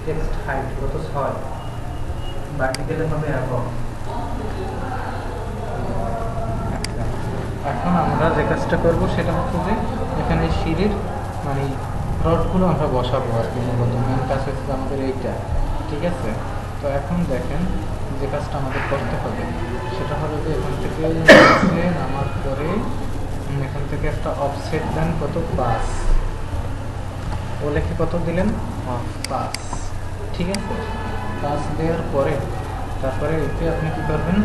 Text height কত 6, ভার্টিক্যালে হবে একক। এখন আমরা যে কাজটা করবো সেটা হচ্ছে যে এখানে সিঁড়ির মানে রডগুলো আমরা বসাবো আর কি। মূলত মেন কাজ হচ্ছে আমাদের এইটা, ঠিক আছে? তো এখন দেখেন যে কাজটা আমাদের করতে হবে সেটা হলো যে এখান থেকে নামার পরে এখান থেকে একটা অফসেট দেন কত 5, ও লেখে কত দিলেন 5, ঠিক আছে? 5 দেওয়ার পরে তারপরে এতে আপনি কী করবেন,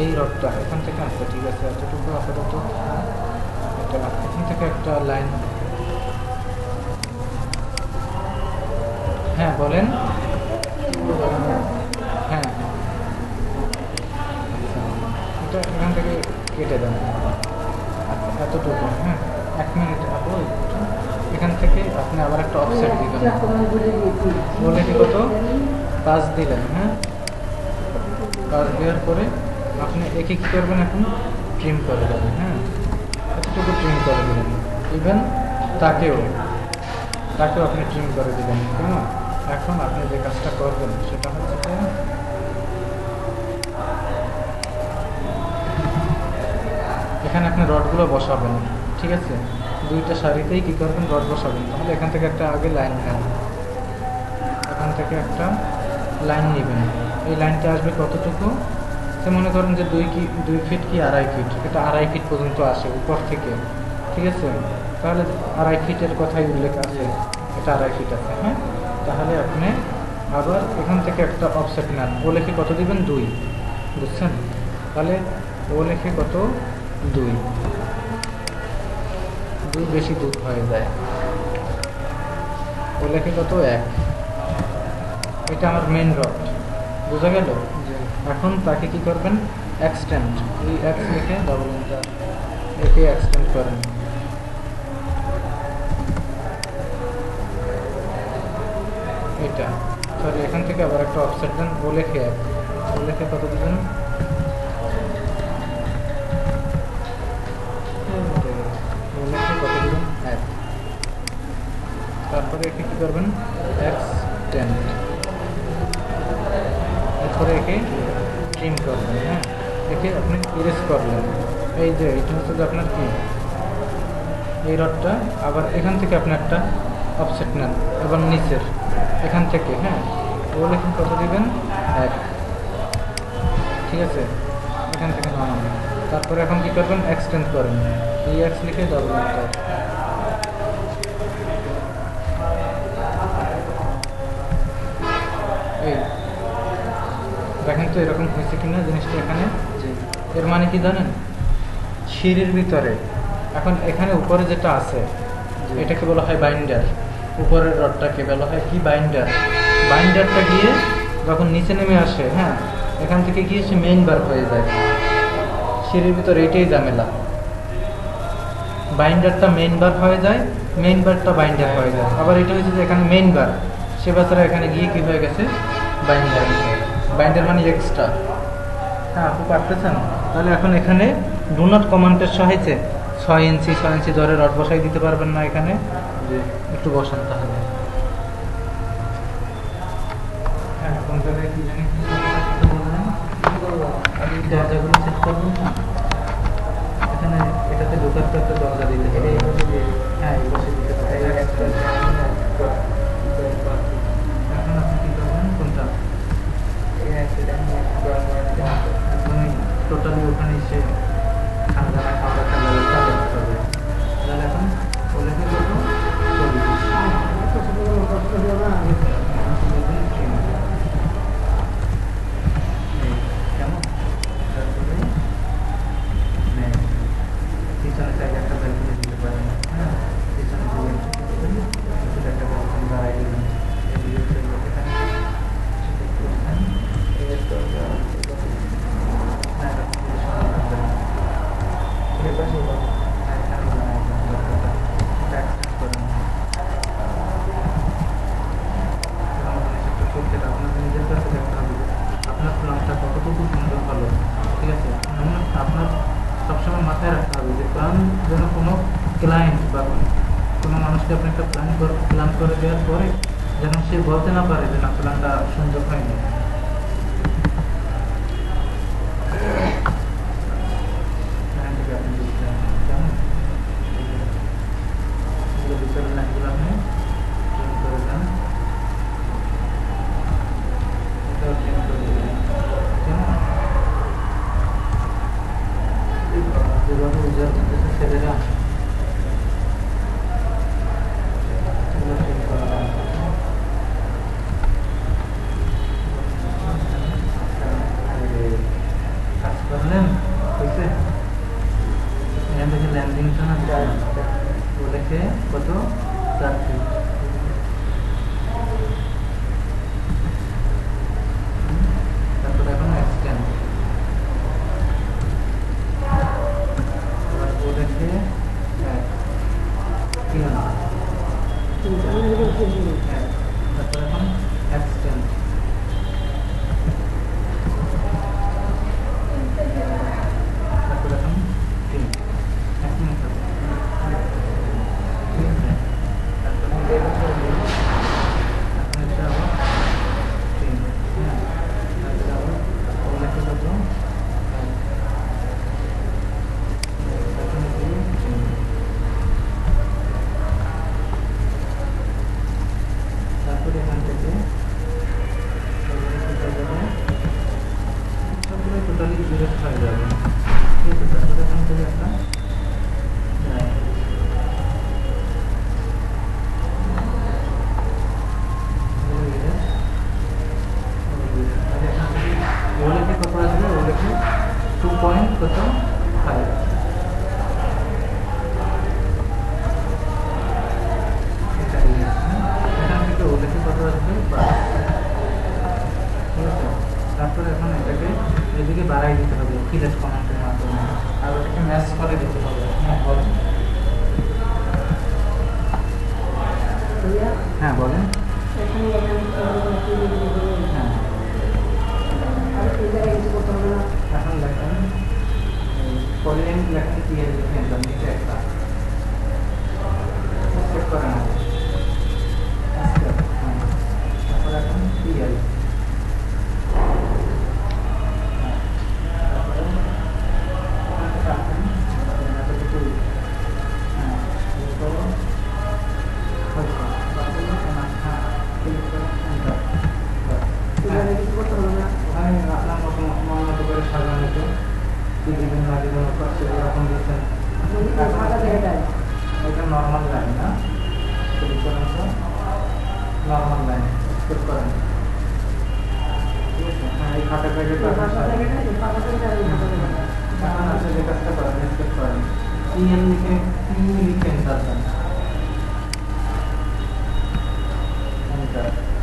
এই রডটা এখান থেকে আসবে, ঠিক আছে? এতটুকু আপাতত এটা এখান থেকে একটা লাইন, হ্যাঁ বলেন, হ্যাঁ এটা এখান থেকে কেটে দেন এতটুকু, হ্যাঁ 1 মিনিট আপু। এখান থেকে আপনি আবার একটা অফসেট দিবেন, বলে কি কত 5 দিলেন, হ্যাঁ 5 দেওয়ার পরে আপনি একে কী করবেন, এখন ট্রিম করে দেবেন, হ্যাঁ এতটুকু ট্রিম করে দেবেন। ইভেন তাকেও আপনি ট্রিম করে দেবেন, কেন? এখন আপনি যে কাজটা করবেন সেটা হচ্ছে যে এখানে আপনি রডগুলো বসাবেন, ঠিক আছে? দুইটা সারিতেই কী করবেন, রড বসাবেন। তাহলে এখান থেকে একটা আগে লাইন নেন, এখান থেকে একটা লাইন নেবেন। এই লাইনটা আসবে কতটুকু, সে মনে করেন যে 2 ফিট কি 2.5 ফিট, এটা 2.5 ফিট পর্যন্ত আসে উপর থেকে, ঠিক আছে? তাহলে 2.5 ফিটের কথাই উল্লেখ আছে, এটা 2.5 ফিট আছে, হ্যাঁ। তাহলে আপনি আবার এখান থেকে একটা অফসেট নেন, ও লেখে কত দিবেন 2, বুঝছেন? তাহলে ও লেখে কত 2 বেশি দূর হয়ে যায়, ও লেখে কত 1, এটা আমার মেন রড, বোঝা গেল? এখন তাকে কি করবেন, এক্সটেন্ড, এই এক্স লিখে ডাবল এন্টার, একে এক্সটেন্ড করেন। এটা সরি, এখান থেকে আবার একটা অফসেট দেন, ও লেখে 1, ও লেখে কত দিবেন, ও লেখে কত দিবেন 1। তারপরে একে কী করবেন, এক্সটেন্ড, এরপরে একে ট্রিম করবেন, হ্যাঁ একে আপনি ইরেজ করলেন। এই যে এটা হচ্ছে যে আপনার কি এই রডটা, আবার এখান থেকে আপনি একটা অফসেট নেন, এবার নিচের এখান থেকে, হ্যাঁ ও লেখেন কত দিবেন 1, ঠিক আছে? এখান থেকে নামাবেন। তারপরে এখন কী করবেন, এক্সটেন্ড করেন, এই এক্স লিখে ডাবল এন্টার। এই দেখেন তো এরকম হয়েছে কিনা জিনিসটা এখানে। এর মানে কি জানেন, সিঁড়ির ভিতরে এখন এখানে উপরে যেটা আছে এটাকে বলা হয় বাইন্ডার, উপরের রডটাকে বলা হয় কি বাইন্ডার। বাইন্ডারটা গিয়ে যখন নিচে নেমে আসে, হ্যাঁ এখান থেকে গিয়ে সে মেইন বার হয়ে যায়। সিঁড়ির ভিতরে এটাই ঝামেলা, বাইন্ডারটা মেইন বার হয়ে যায়, মেইন বারটা বাইন্ডার হয়ে যায়। আবার এটা হচ্ছে যে এখানে মেইন বার, সে বাচ্চারা এখানে গিয়ে কী হয়ে গেছে বাইন্ডার, বাইন্ডার মানে এক্সট্রা। হ্যাঁ আপনি পারতেছেন? তাহলে এখন এখানে ডু নট কমান্ডের সাহায্যে 6 ইঞ্চি ধরে রড বসাই দিতে পারবেন না এখানে? একটু বসান তাহলে। হ্যাঁ কোন জায়গায় কি জানি আমি দরজাগুলো সেট করবেন না, এখানে এটাতে ঢোকার তো একটা দরজা দিতে হবে, হ্যাঁ এই বসে দিতে পারে। এখন আপনি কী করবেন, কোনটা একদমই টোটালি ওখানে এসে খাওয়া খেলার ব্যবস্থা করতে হবে। তাহলে এখন বলে কি করবো, কেমন? তারপরে পিছনে চাইলে একটা ব্যালকনি দিতে পারেন, হ্যাঁ পিছনে দিয়ে একটা ব্যালকনি বাড়াই দেবেন। আপনাদের নিজের কাছে দেখতে হবে আপনার প্ল্যানটা কতটুকু সুন্দর হলো, ঠিক আছে? আপনার সবসময় মাথায় রাখতে হবে যে প্ল্যান যেন কোনো ক্লায়েন্ট বা কোনো মানুষকে আপনি একটা প্ল্যান করে দেওয়ার পরে যেন সে বলতে না পারে যে না প্ল্যানটা সুন্দর হয়নি। এখান থেকে আপনি বুঝলেন কেমন ভিতরের লাইনগুলো আপনি চেঞ্জ করে দেন, এটাও চেঞ্জ করে দেবেন কেমন। যেভাবে উজ্জ্বল করতেছে ছেলেরা কাজ করলেন হয়েছে। এখান থেকে ল্যান্ডিংটা না ওদেরকে কত 4 ফিট, তারপরে এখন এক্সটেন্ড ওদেরকে 3, তারপরে এখন এক্সটেন্ড তারপরে এখন 3, 1 মিনিট হবে। ঠিক আছে, তারপরে এখন এটা আবার 3, হ্যাঁ, তারপরে আবার ওগুলোকে কত তারপরে এখান থেকে তারপরে টোটালি ডিরেক্ট হয়ে যাবে। ঠিক আছে, তারপরে এখান থেকে একটা ওগুলোকে কত আসবে, ওগুলোকে 2 কত 5, এখান থেকে ওগুলোকে কত আসবে 5। ঠিক আছে, তারপরে এখন এটাকে এদিকে বাড়াই দিতে হবে ফিলেট কমান্ডের মাধ্যমে, আর ওটাকে ম্যাচ করে দিতে হবে। হ্যাঁ বলেন, হ্যাঁ বলেন, হ্যাঁ এখন লেখেন পলিলাইন লেখেন পিএল লিখেন, নিচে একটা চেক করেন আগে, তারপরে এখন পিএল, আপনার মতো মন মতো করে সাজানো তো কি দিবেন না দিবেন সেরকম দিচ্ছেন। এটা নর্মাল লাইন না, নর্মাল লাইন স্কেচ করেন। ঠিক আছে, হ্যাঁ এই খাতা প্যাকেট এখন আছে যে কাজটা করেন স্কেচ করেন, পিএল লিখে লিখে এন্টার দেন।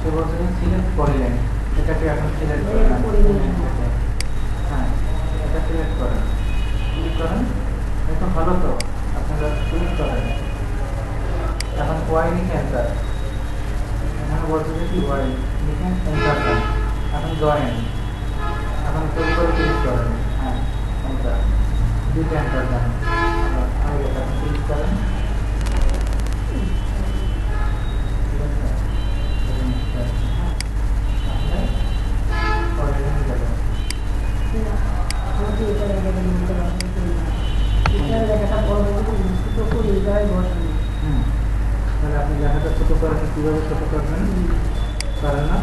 সে বলছে যে সিলেক্ট পলিলাইন, এটাকে এখন সিলেক্ট করেন। হ্যাঁ এটা সিলেক্ট করেন, ক্লিক করেন, এখন ভালো তো আপনারা ক্লিক করেন। এখন ওয়াই লিখে এন্টার, এখানে বলছে যে কি ওয়াই লিখে এন্টার দেন। এখন জয়েন, এখন ক্লিক করে ক্লিক করেন, হ্যাঁ এন্টার, দুটো এন্টার দেন। এখন ক্লিক করেন, তাহলে আপনি লেখাটা ছোট করেন, কীভাবে ছোট করবেন পারেন না,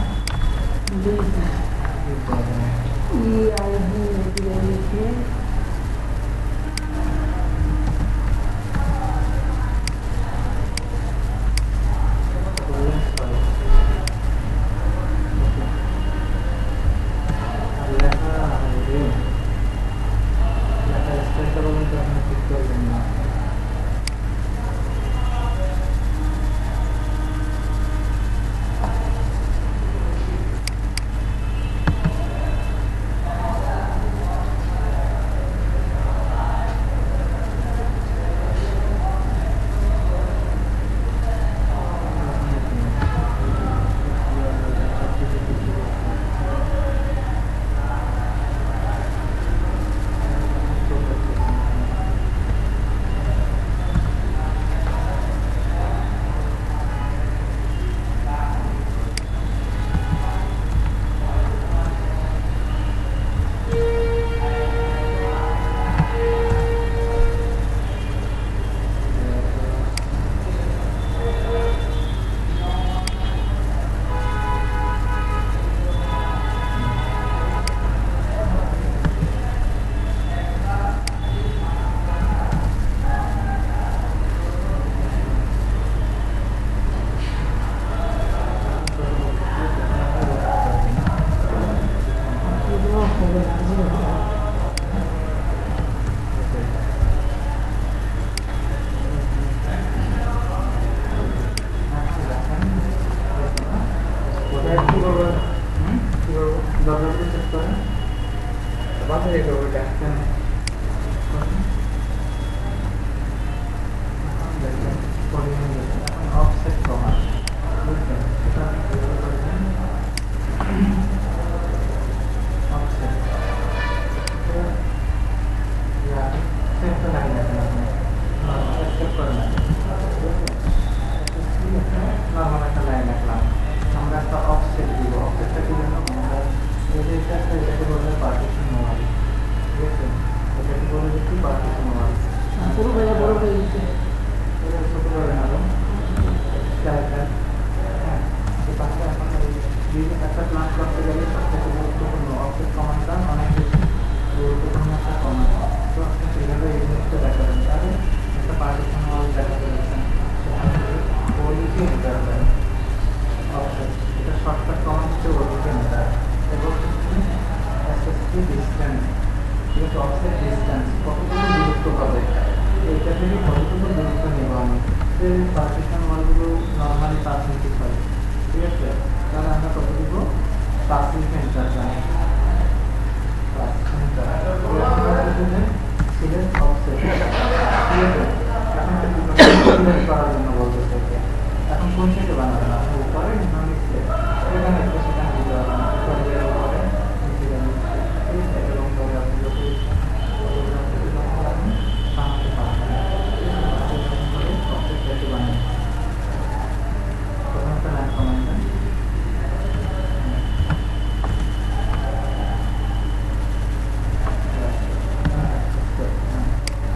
কি করবো? কি করবো? দরজাগুলো চেক করেন। বাসায় রেখে করবো এটা কেন? এখন অফসেট কমান বুঝলেন? সেটা আপনি কিভাবে করবেন? অফসেট সেটটা লাগে না আপনি অ্যাকসেপ্ট করেন না, নর্মাল একটা লাইন রাখলাম। আমরা একটা অফসেট দিব। অফসেটটা কি জন্য? আমরা এটা এটাকে বললে পার্টিশন ওয়াল, ঠিক আছে? এটাকে বলে দিচ্ছি পার্টিশন ওয়াল। পুরো ভাইয়া বড় হয়ে গেছে। এটা ছোট করে নেব। হ্যাঁ, এই পাশে এখন একটা প্ল্যান করতে গেলে সবথেকে গুরুত্বপূর্ণ অফসেট কমান্ডটা অনেক বেশি গুরুত্বপূর্ণ একটা কমান্ড। তো আপনি সেভাবে এই জিনিসটা দেখাবেন। তাহলে একটা পার্টিশন ওয়াল দেখাতে পারছেন, সেখান থেকে ওলিকে এন্টার দেন অফসেট। এটা শর্টকাট কমান্ড হচ্ছে ওলিকে এন্টার এবং এসএসপি ডিসটেন্স, ঠিক আছে? অফসেট ডিসটেন্স কতটুকু দূরত্ব পাবে, এইটা থেকে কতটুকু দূরত্ব নেব আমি। পার্টিশন ওয়ালগুলো নর্মালি 5 ইঞ্চি হয়, ঠিক আছে? তাহলে আমরা কত দিব? 5 ইঞ্চি এন্টার দেন। 5 এন্টার সিলেক্ট অফসেট, ঠিক আছে? এখন সিলেক্ট করার জন্য বলতেছে। এখন কোন থেকে বানাবেন? আপনি উপরে না নিচে? এখানে একটু সেখানে দিতে পারবেন। উপরে গেলে উপরে, নিচে গেলে নিচে, ঠিক আছে? এবং পরে আপনি লোকেশন আপনি বানাতে পারবেন, ঠিক আছে? অফসেট থেকে বানাবেন। প্রথম একটা লাইন কমান্ড দেন।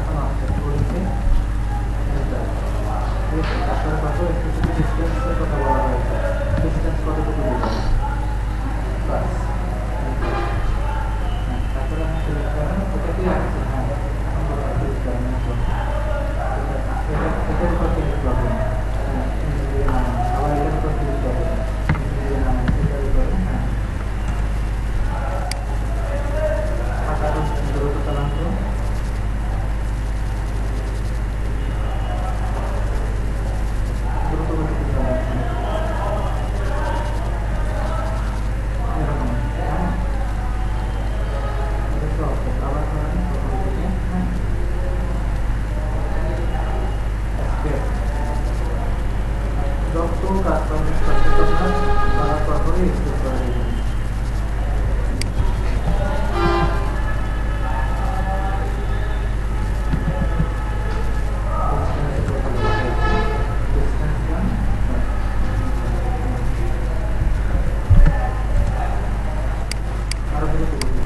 এখন অফসেট বলছি তারপরে কত স্পেসিফিক ডিস্টেন্সের কথা বলা হয়েছে, ডিস্টেন্স কতটুকু দিবেন বাস। তারপরে আপনি সিলেক্ট করেন এটা কি আছে। হ্যাঁ, এখন কোথাও ক্লিক করেন, এটার উপর ক্লিক করবেন, দিয়ে নামান। আবার এটার উপর ক্লিক করবেন, দিয়ে নামান, এটার উপরে। হ্যাঁ, টাকাটা দ্রুত চালান তো। দ্রুত গতিতে চালাচ্ছেন এরকম। হ্যাঁ, এটা তো অফসেট। আবার করেন প্রথম থেকে। হ্যাঁ, এসকেপ। যত কাজ করবেন সচেতন করার পরপরই এক্সপোর্ট করে দেবেন। আরো দ্রুত করতে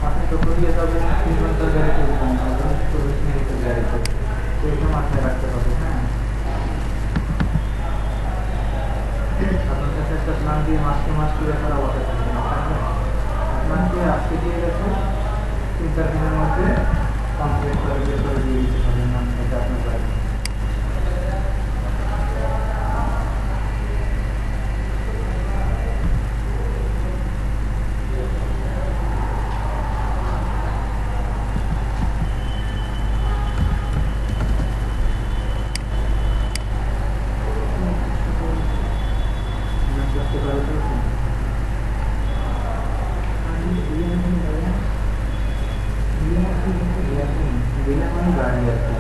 আপনি যত দিয়ে যাবেন 3 ঘন্টার গাড়িতে উঠবেন, 40 মিনিটের গাড়িতে, তো এটা মাথায় রাখতে হবে। হ্যাঁ, আপনার কাছে একটা প্ল্যান দিয়ে মাসকে মাস পুরো করা বসে থাকবে না, তাই না? আপনাকে আজকে দিয়ে গেছে, 3-4 দিনের মধ্যে কমপ্লিট করে বের করে দিয়ে দিতে হবে না, এটা আপনার বাইরে। করতে পারে তো মানে গাড়ি আর কি।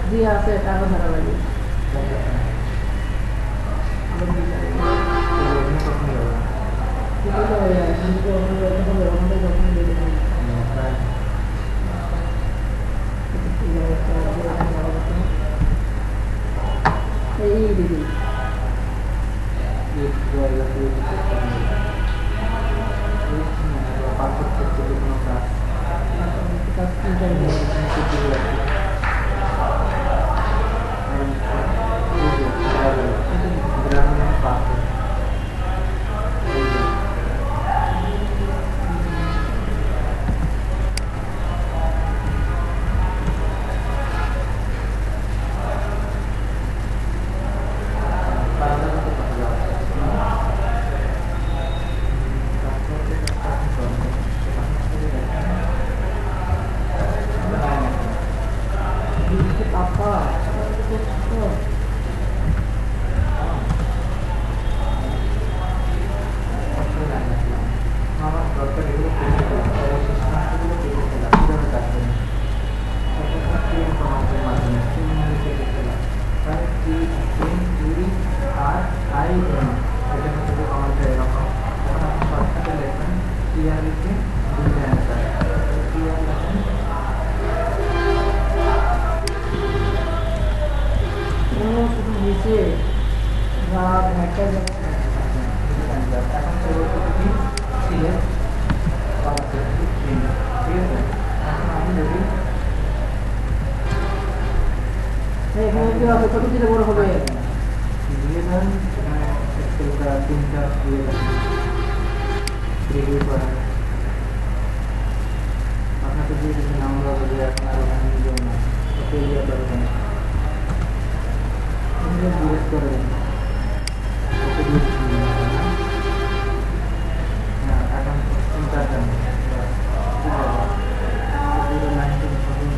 জি আছে, টাকা ধরা লাগে। এই দিদি হচ্ছে রাত একটা এখন চলে কি সিলেট ঠিক আছে। এখন আমি যদি এখানে কি হবে কত দিনে বড় হবে দিয়ে দেন সেখানে এক্সেলটা 3টা দিয়ে দেন রিভিউ করেন আপনাকে দিয়ে দিচ্ছেন আমরা যদি আপনার ওখানে নিয়ে না ওকে ইয়ে করবেন জিজ্ঞেস করেন ওকে দিয়ে দিচ্ছেন হ্যাঁ এখন চিন্তা দেন পুরো 19 হবে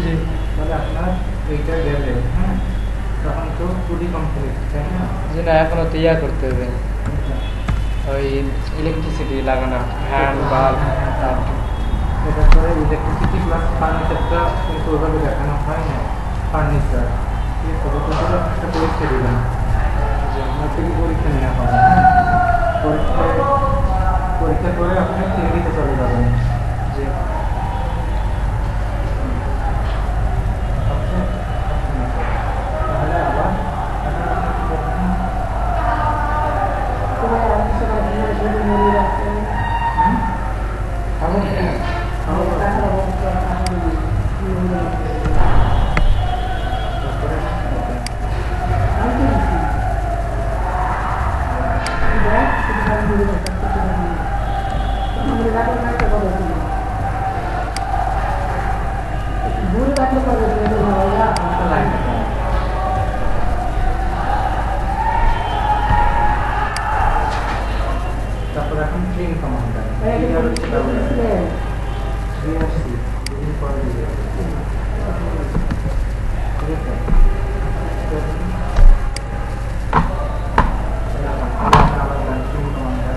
জি তাহলে আপনার এইটা গেলে হ্যাঁ তখন তো পুরি কমপ্লিট তাই না যে না এখনো তো ইয়া করতে হবে ওই ইলেকট্রিসিটি লাগানো ফ্যান বাল্ব এটা করে ইলেকট্রিসিটি প্লাস ফার্নিচারটা কিন্তু ওইভাবে দেখানো হয় না ফার্নিচার ঠিক আছে ওটা করে একটা পরীক্ষা দিলাম যে আপনার থেকে পরীক্ষা নেওয়া হবে হ্যাঁ পরীক্ষা করে আপনি থিওরিতে চলে যাবেন যে তাহলে আবার এখন আপনি কি করবেন তোমার আমি সবাই দিনে শুধু মরে যাচ্ছে খাবো খাবো টাকা বলতে আমি তারপরে আমি তো দিছি দেখ শুধু আমি মরে যাচ্ছে আমাদের রাখলে না একটা কথা ছিল দূরে রাখলে পারবে ভাইয়া তারপর এখন ট্রেন কমান্ডার বিআরসি দুদিন পরে দিবে ঠিক আছে আবার ট্রেন কমান্ডার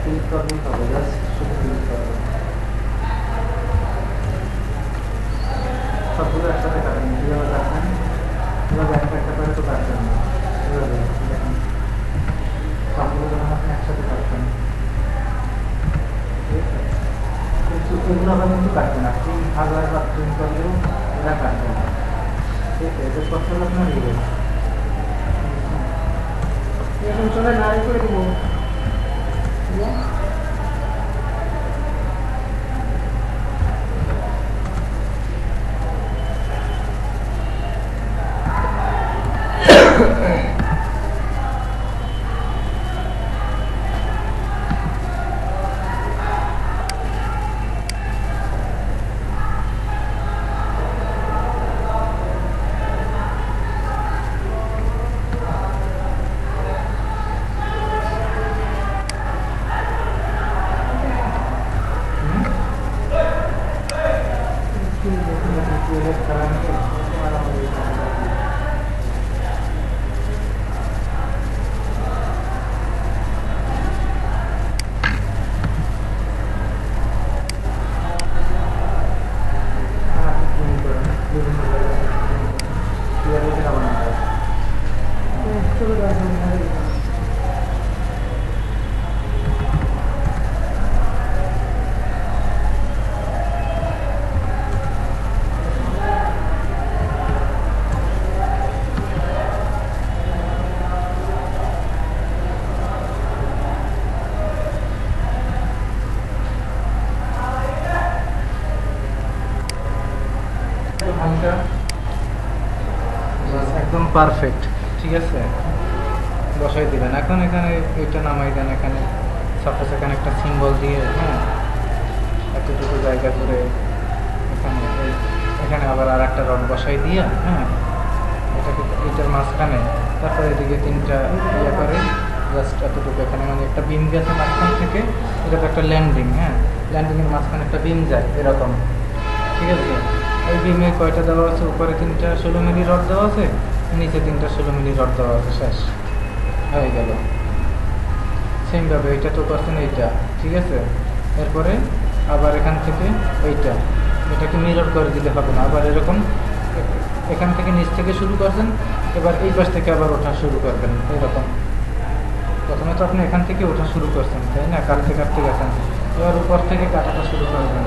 ক্লিক করবেন তবে জাস্ট শুধু ক্লিক করবেন সবগুলো একসাথে কাটেন কীভাবে কাটবেন এভাবে একটা করে তো কাটবেন না এভাবে দেখুন সবগুলো যখন আপনি একসাথে কাটবেন ঠিক আছে কিন্তু এগুলো আবার কিন্তু কাটবে না 3000 বা 3 করলেও এরা কাটবে না ঠিক আছে এটা করতে হলে আপনার রিলেট এখন চলে নারী করে দিব চলে যাবে একদম পারফেক্ট ঠিক আছে বসাই দিবেন এখন এখানে এটা নামাই দেন এখানে সাপোজ এখানে একটা সিম্বল দিয়ে হ্যাঁ এতটুকু জায়গা করে এখানে এখানে আবার আর একটা রড বসাই দিয়ে হ্যাঁ এটাকে এইটার মাঝখানে তারপরে এদিকে 3টা ইয়ে করে জাস্ট এতটুকু এখানে মানে একটা বিম গেছে মাঝখান থেকে এটা তো একটা ল্যান্ডিং হ্যাঁ ল্যান্ডিংয়ের মাঝখানে একটা বিম যায় এরকম ঠিক আছে এই বিমে কয়টা দেওয়া আছে উপরে 3টা 16 মিলি রড দেওয়া আছে নিচে 3টা 16 মিলি রড দেওয়া আছে শেষ হয়ে গেল। সেমভাবে এইটা তো করছেন এইটা, ঠিক আছে। এরপরে আবার এখান থেকে এইটা, এটাকে মিরর করে দিলে হবে না, আবার এরকম এখান থেকে নিচ থেকে শুরু করছেন, এবার এই পাশ থেকে আবার ওঠা শুরু করবেন এরকম। প্রথমে তো আপনি এখান থেকে ওঠা শুরু করছেন, তাই না, কাটতে কাটতে গেছেন, এবার উপর থেকে কাটাটা শুরু করবেন।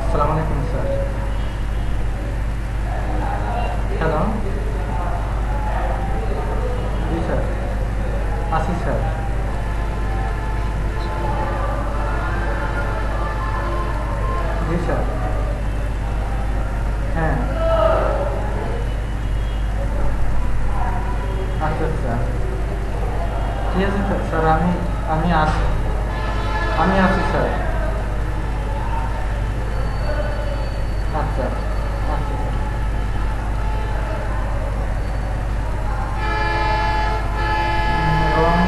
আসসালামু আলাইকুম স্যার। হ্যালো, জি স্যার, আসি স্যার। জি স্যার, হ্যাঁ, আচ্ছা আচ্ছা, ঠিক আছে স্যার। স্যার আমি আসি, আমি আছি স্যার। আচ্ছা আচ্ছা স্যার। রং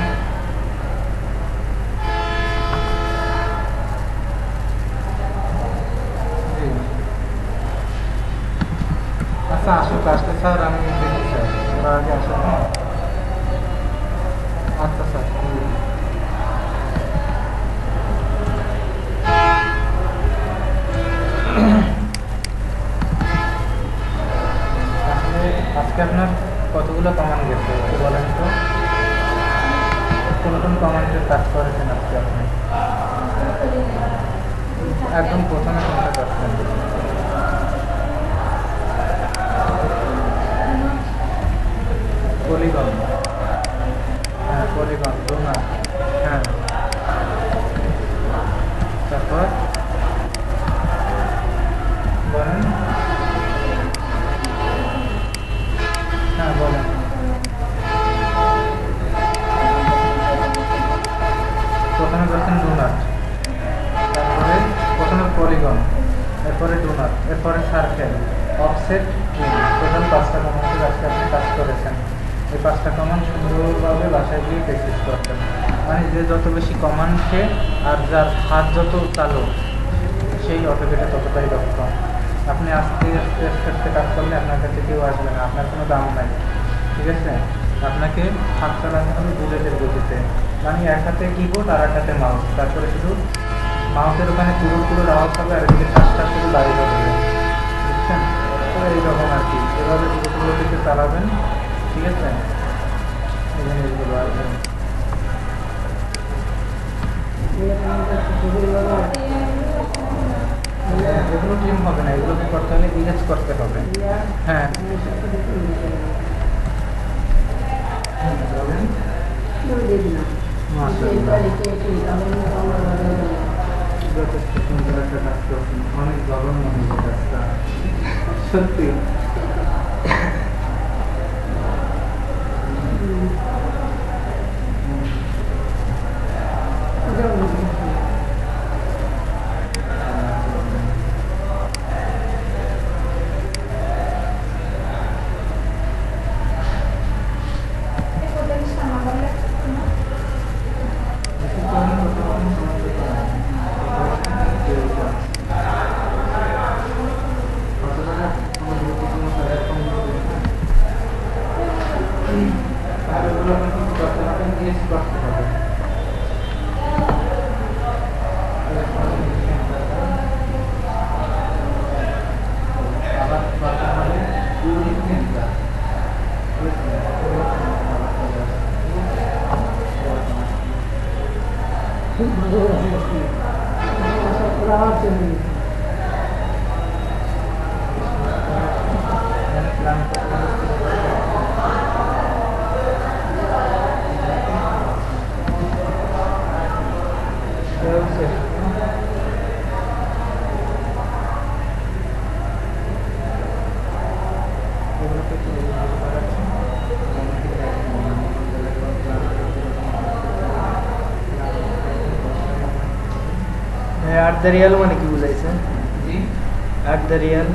জি, আচ্ছা আসুক, আসলে স্যার আমি দেখি স্যার, ওরা আগে আসুক। হ্যাঁ, আচ্ছা স্যার। আসলে আজকে আপনার কতগুলো কমান্ড গেছে একটু বলেন তো, কোন কোন কমান্ডের কাজ করেছেন আজকে আপনি? একদম প্রথমে কোনটা করছেন? পলিগন, হ্যাঁ পলিগন, ডোনার, হ্যাঁ, তারপর বলেন, হ্যাঁ বলেন। প্রথমে করছেন ডোনাট, তারপরে প্রথমে পলিগন, এরপরে ডোনাট, এরপরে সার্কেল, অফসেট, ট্রিম। টোটাল 5টা কমান্ডের আজকে আপনি কাজ করেছেন। এই 5টা কমান্ড সুন্দরভাবে বাসায় গিয়ে প্র্যাকটিস করতেন। মানে যে যত বেশি কমান্ডে আর যার হাত যত চালু, সেই অটোকেটে ততটাই দক্ষ। আপনি আস্তে আস্তে আস্তে আস্তে কাজ করলে আপনার কাছে কেউ আসবে না, আপনার কোনো দাম নাই, ঠিক আছে। আপনাকে হাত চালাতে হবে বুলেটের গতিতে, মানে এক হাতে কিবোর্ড আর এক হাতে মাউস, তারপরে শুধু মাউসের ওখানে পুরো পুরো আওয়াজ হবে আর এদিকে শ্বাসটা শুধু দাঁড়িয়ে হবে, বুঝছেন তো, এইরকম আর কি। এভাবে পুরো দিকে চালাবেন, ঠিক আছে। এই জিনিসগুলো আসবে, এগুলো ট্রিম হবে না, এগুলোকে করতে হলে ইরেজ করতে হবে। হ্যাঁ বলেন। মাশাআল্লাহ, যথেষ্ট সুন্দর একটা কাজ করছেন, অনেক জঘন্য হয়েছে কাজটা, সত্যি। আট দ্য রিয়াল মানে কি বুঝাইছে? জি, আট দ্য রিয়াল